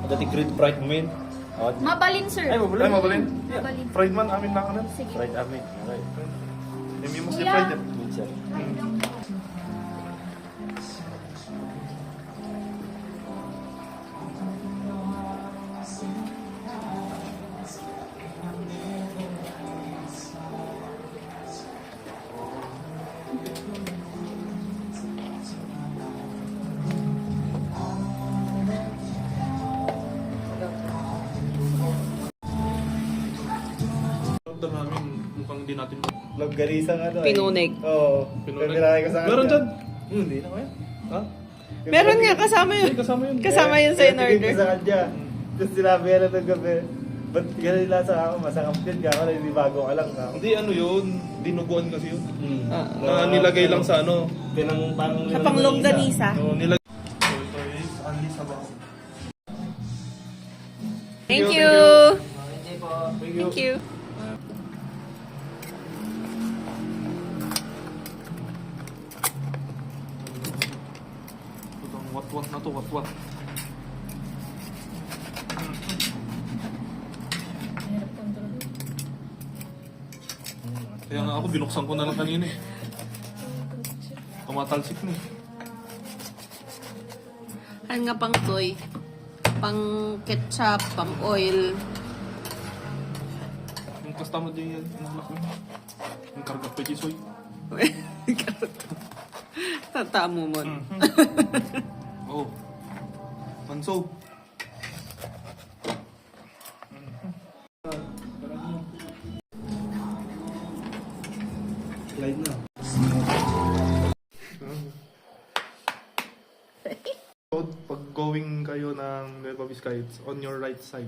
Dati great fried mo yun. Mabalin, sir. Ay, mabalin. Ay, mabalin. Mabalin. Fried man, amin lang ano. Sige. Fried amin. Okay. Yung mas Kuya. fried yan. Minsan. Ito namin, mukhang hindi natin. Longganisa ano Pinunig. Oo. Pinunig. Pipirahin ko sa kanya. Meron dyan. Hindi na kaya. Ha? Meron nga, kasama yun. Ay, kasama yun. Kasama yun sa in-order. Tingin ko sa kanya. Tapos sinabi yan na itong gabi. Ba't ganun lang sa ako? Masakap din ka. Wala, hindi bago ka lang. Hindi ano yun, dinuguan kasi yun. Ah. Na nilagay lang sa ano. Sa panglongganisa. No, nilagay. So ito is only sabaw. Thank you. Thank Thank you. Itong what na to, what. Kaya nga ako, binuksan ko na lang kanina eh. Tumatalsik na eh. Ano nga pang soy? Pang ketchup, pang oil. Yung customer din yan, inahalak yun. Yung karga pechisoy. Tatamo mo. Oh. Manso. Slide na. Pag going kayo ng Nueva Vizcaya, it's on your right side.